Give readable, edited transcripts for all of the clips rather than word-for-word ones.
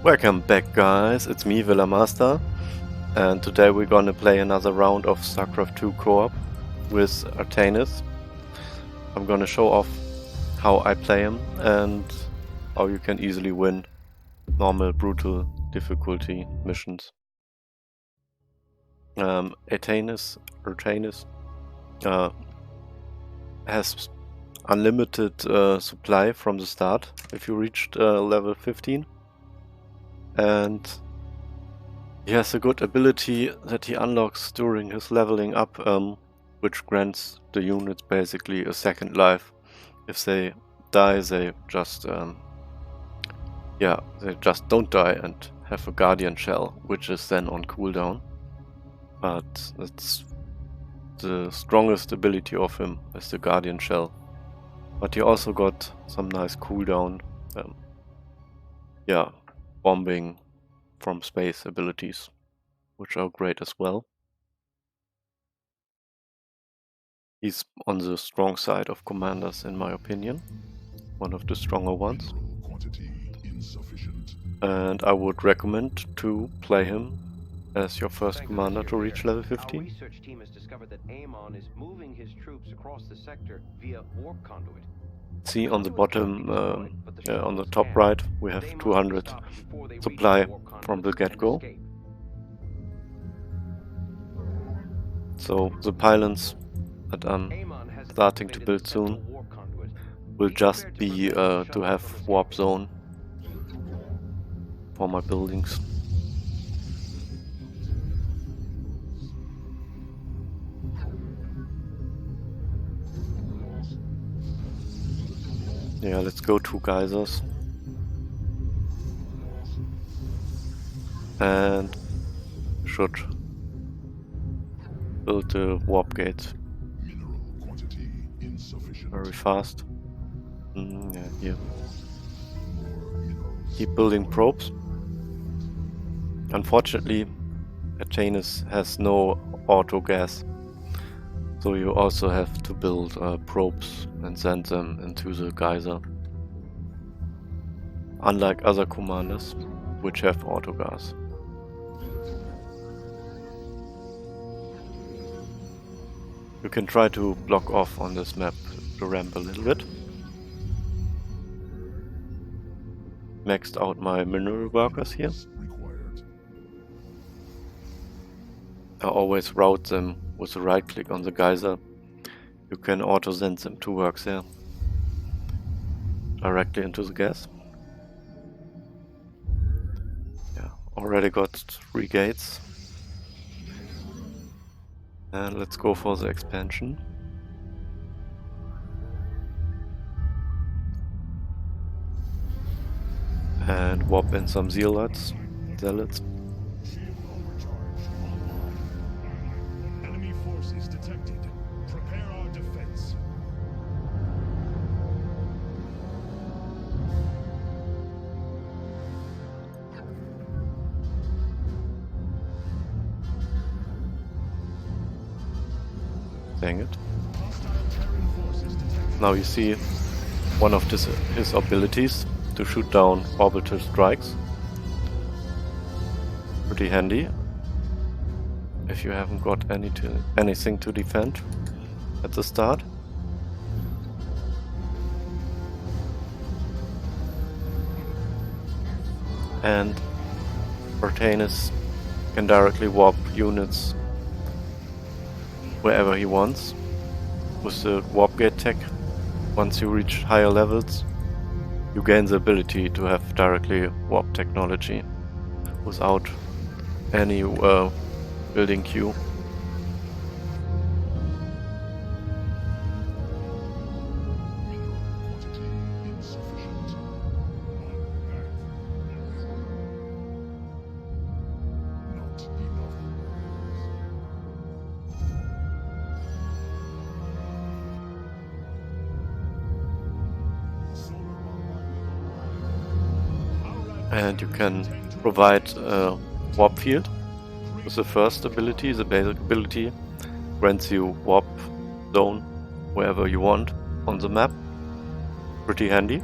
Welcome back, guys. It's me, Villa Master, and today we're gonna play another round of Starcraft 2 co-op with Artanis. I'm gonna show off how I play him and how you can easily win normal brutal difficulty missions. Artanis has unlimited supply from the start if you reached level 15. And he has a good ability that he unlocks during his leveling up, which grants the units basically a second life. If they die, they just don't die and have a Guardian Shell, which is then on cooldown. But it's the strongest ability of him is the Guardian Shell. But he also got some nice cooldown, bombing from space abilities, which are great as well. He's on the strong side of commanders, in my opinion, one of the stronger ones. And I would recommend to play him as your first commander to reach level 15. Our research team has discovered that Amon is moving his troops across the sector via warp conduit. See on the bottom, on the top right, we have 200 supply from the get-go. So the pylons that I'm starting to build soon will just be to have warp zone for my buildings. Yeah, let's go to geysers. And should build the warp gate very fast. Yeah, here. Keep building probes. Unfortunately, Artanis has no auto gas, so you also have to build probes and send them into the geyser. Unlike other commanders, which have auto gas. You can try to block off on this map the ramp a little bit. Maxed out my mineral workers here. I always route them with a right click on the geyser. You can auto send them to work there. Directly into the gas. Yeah, already got 3 gates. And let's go for the expansion. And warp in some zealots. Enemy forces detected. Prepare our defense. Dang it. Now you see one of his abilities to shoot down orbital strikes. Pretty handy if you haven't got anything to defend at the start. And Artanis can directly warp units wherever he wants with the warp gate tech. Once you reach higher levels, you gain the ability to have directly warp technology without any building queue. And you can provide a warp field with the first ability. The basic ability grants you warp zone wherever you want on the map. Pretty handy.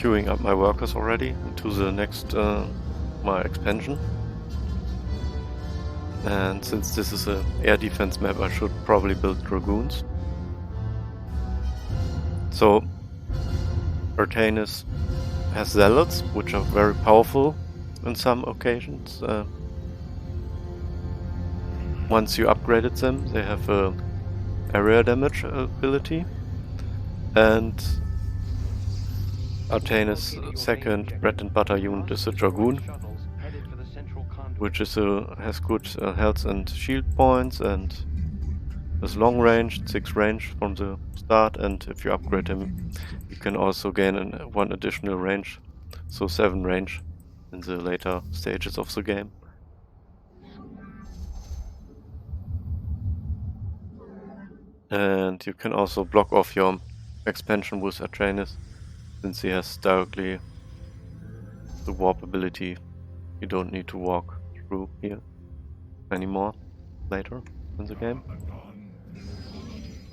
queuing up my workers already into the next my expansion. And since this is an air defense map, I should probably build dragoons. So Artanis has zealots, which are very powerful on some occasions. Once you upgraded them, they have a area damage ability, and Artanis' second bread and butter unit is a dragoon, which is has good health and shield points, and has long range, 6 range from the start, and if you upgrade him, you can also gain one additional range, so 7 range in the later stages of the game. And you can also block off your expansion with Artanis, since he has directly the warp ability. You don't need to walk through here anymore later in the game.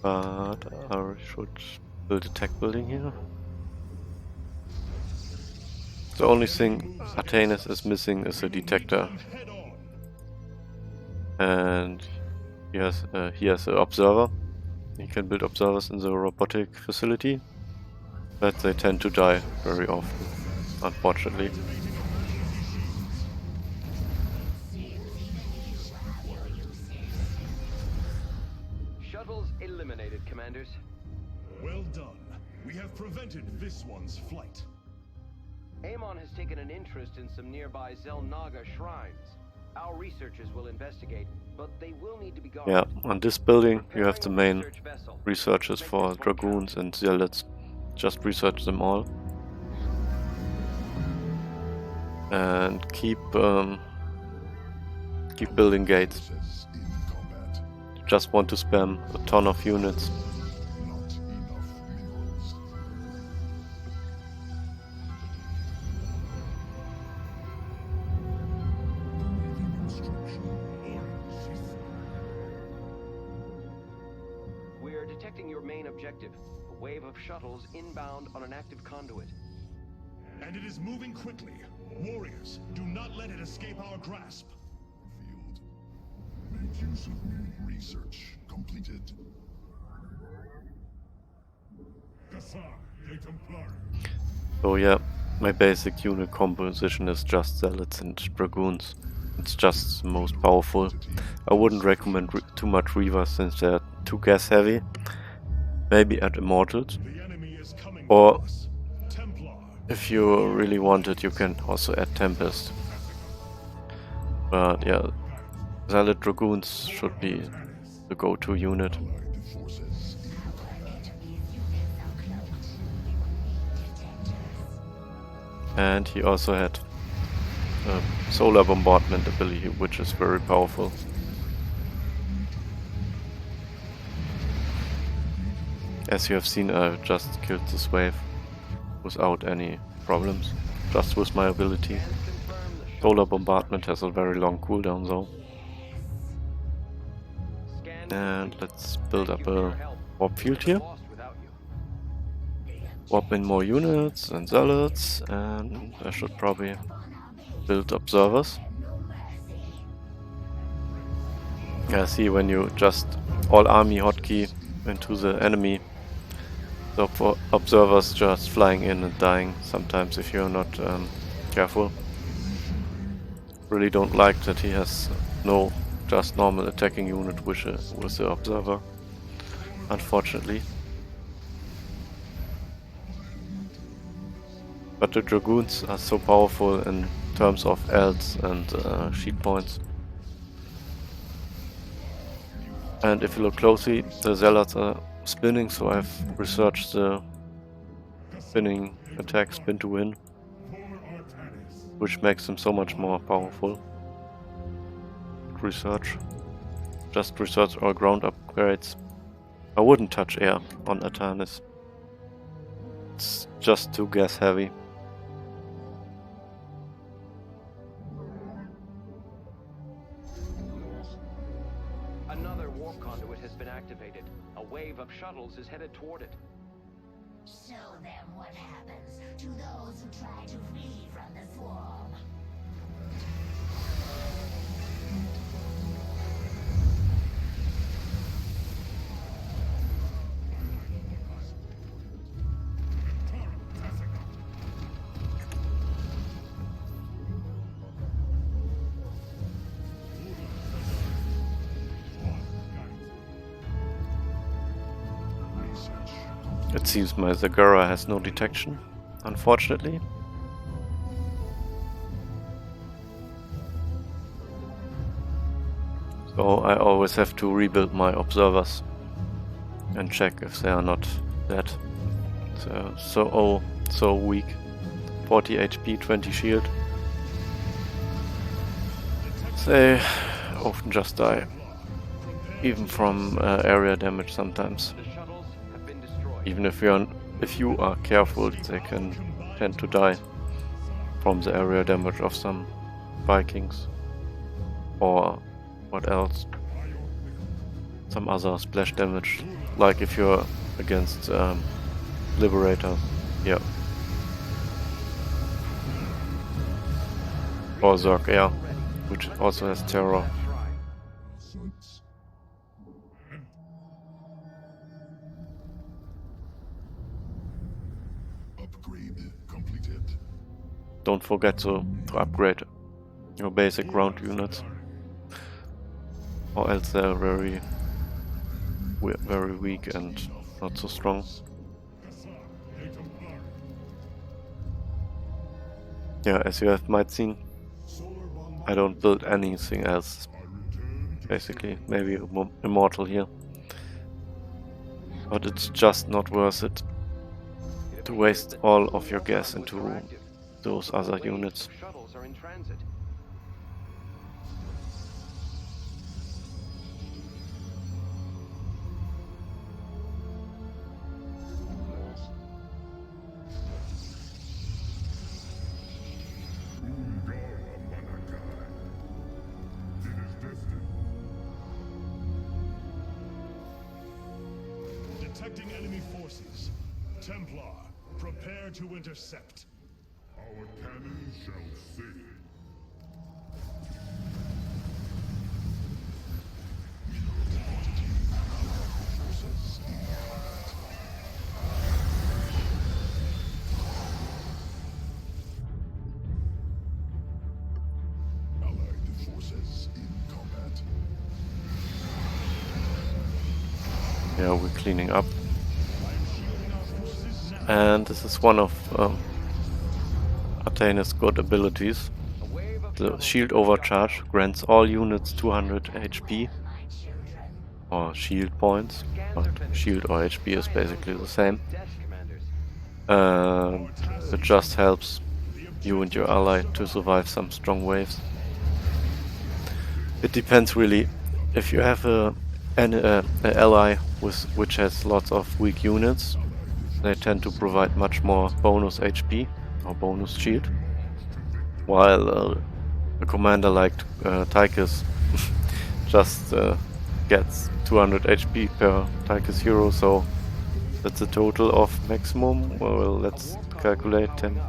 But I should build a tech building here. The only thing Artanis is missing is a detector. And he has an observer. He can build observers in the robotic facility, but they tend to die very often, unfortunately. Shuttles eliminated, commanders. Well done. We have prevented this one's flight. Amon has taken an interest in some nearby Zelnaga shrines. Our researchers will investigate, but they will need to be guarded. Yeah, on this building you have the main researchers for dragoons and zealots. Just research them all. And keep building gates. You just want to spam a ton of units. We're detecting your main objective, a wave of shuttles inbound on an active conduit. And it is moving quickly. Warriors, do not let it escape our grasp. Field. Make use of me. Research completed. So yeah, my basic unit composition is just zealots and dragoons. It's just the most powerful. I wouldn't recommend too much Reavers since they're too gas heavy. Maybe add Immortals. Or if you really want it, you can also add Tempest. But yeah, Zealot Dragoons should be the go-to unit. And he also had a solar bombardment ability, which is very powerful. As you have seen, I just killed this wave without any problems, just with my ability. Solar bombardment has a very long cooldown though. And let's build up a warp field here. Warp in more units and zealots, and I should probably build observers. Yeah, see, when you just all army hotkey into the enemy, the observers just flying in and dying sometimes if you're not careful. Really don't like that he has no just normal attacking unit with the observer, unfortunately. But the dragoons are so powerful in terms of health and shield points. And if you look closely, the zealots are spinning, so I've researched the spinning attack, spin to win, which makes them so much more powerful. Research. Just research all ground upgrades. I wouldn't touch air on Artanis. It's just too gas heavy. Another warp conduit has been activated. A wave of shuttles is headed toward it. show them what happens to those who try to flee from the swarm. It seems my Zagara has no detection, unfortunately. So I always have to rebuild my observers and check if they are not dead. So weak. 40 HP, 20 shield. They often just die. Even from area damage sometimes. The shuttles have been destroyed. Even if you are careful, they can tend to die from the area damage of some Vikings. Or what else? Some other splash damage. Like if you're against Liberator. Yeah. Or Zerg, yeah. Which also has terror. Suns. Upgrade completed. Don't forget to upgrade your basic ground units. Or else they're very weak and not so strong. Yeah, as you have might seen, I don't build anything else. Basically, maybe Immortal here. But it's just not worth it to waste all of your gas into those other units. Shuttles are in transit. Detecting enemy forces. Templar, prepare to intercept. Our cannon shall sing. Allied forces in combat. Yeah, we're cleaning up. And this is one of Artanis' good abilities. The shield overcharge grants all units 200 HP or shield points, but shield or HP is basically the same. And it just helps you and your ally to survive some strong waves. It depends really. If you have an ally which has lots of weak units, they tend to provide much more bonus HP or bonus shield, while a commander like Tychus just gets 200 HP per Tychus hero, so that's a total of maximum. Well, let's calculate 10.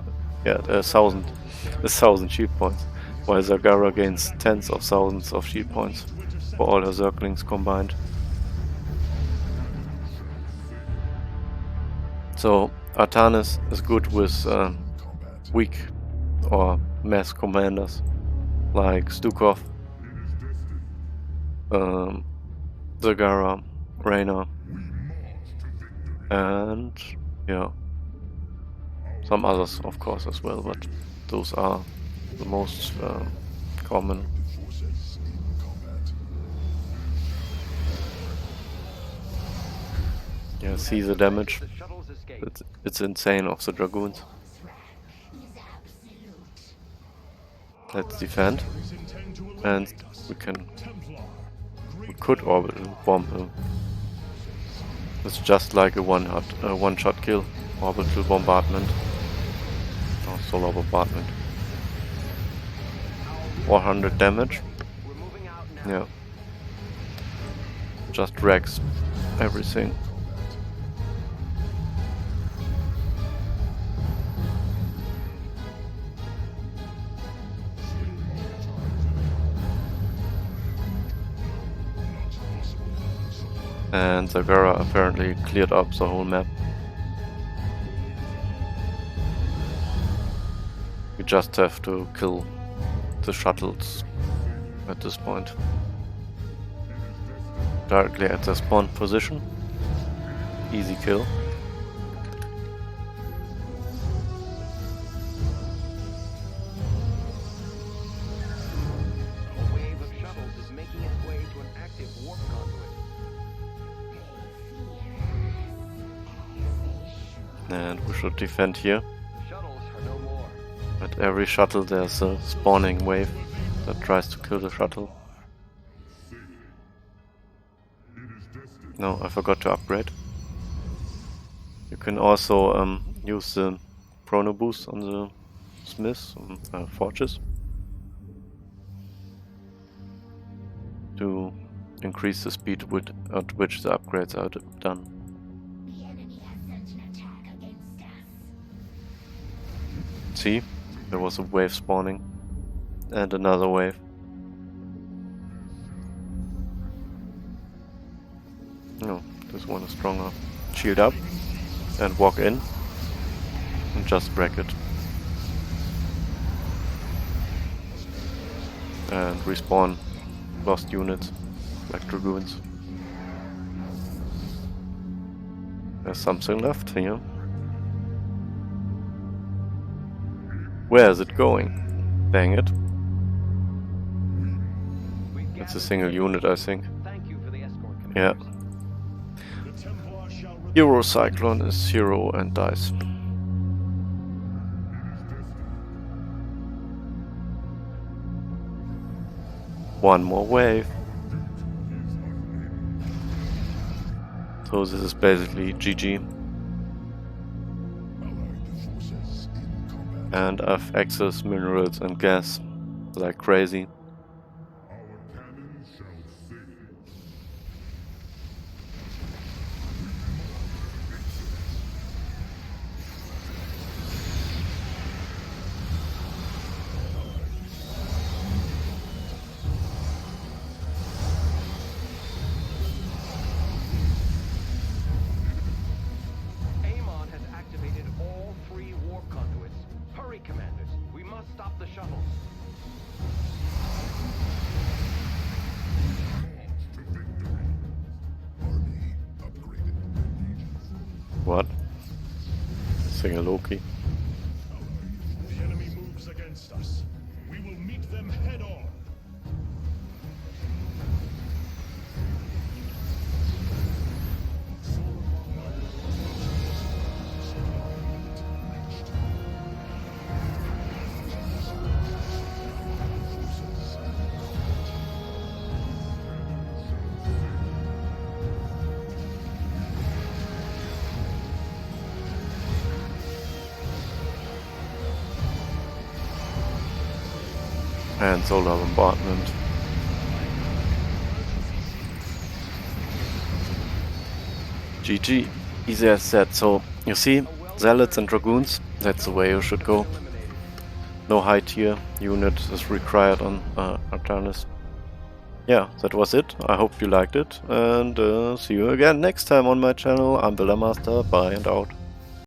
Yeah, 1,000 shield points, while Zagara gains tens of thousands of shield points for all her Zerglings combined. So Artanis is good with weak or mass commanders like Stukov, Zagara, Reyna, and yeah, some others of course as well, but those are the most common. Yeah, see the damage. It's insane of the Dragoons. Let's defend, and we could Orbital Bomb him. It's just like a one-shot kill. Orbital Bombardment. Or Solar Bombardment. 400 damage. Yeah. Just wrecks everything. And Zagara apparently cleared up the whole map. We just have to kill the shuttles at this point. Directly at their spawn position. Easy kill. A wave of shuttles is making its way to an active warp conduit. And we should defend here. Shuttles are no more. At every shuttle there's a spawning wave that tries to kill the shuttle. No, I forgot to upgrade. You can also use the chrono boost on the smiths, forges, to increase the speed at which the upgrades are done. The enemy has sent an attack against us. See? There was a wave spawning. And another wave. No, this one is stronger. Shield up. And walk in. And just wreck it. And respawn lost units. Like dragoons. There's something left here. Where is it going? Dang it. It's a single unit, I think. Thank you for the escort, Yeah. Commanders. The Templar shall remain. Hero Cyclone is hero and dies. One more wave. So this is basically GG. Allied forces in combat. And I've access minerals and gas like crazy. Our cannon shall sing. Amon has activated all 3 warp conduits. Hurry, Commanders. We must stop the shuttles. To victory. Army upgraded. What? Single Loki. The enemy moves against us. We will meet them head on. And solar bombardment. GG. Easy as said. So, you see, Zealots and Dragoons, that's the way you should go. No high tier unit is required on Artanis. Yeah, that was it. I hope you liked it. And see you again next time on my channel. I'm Builder Master. Bye and out.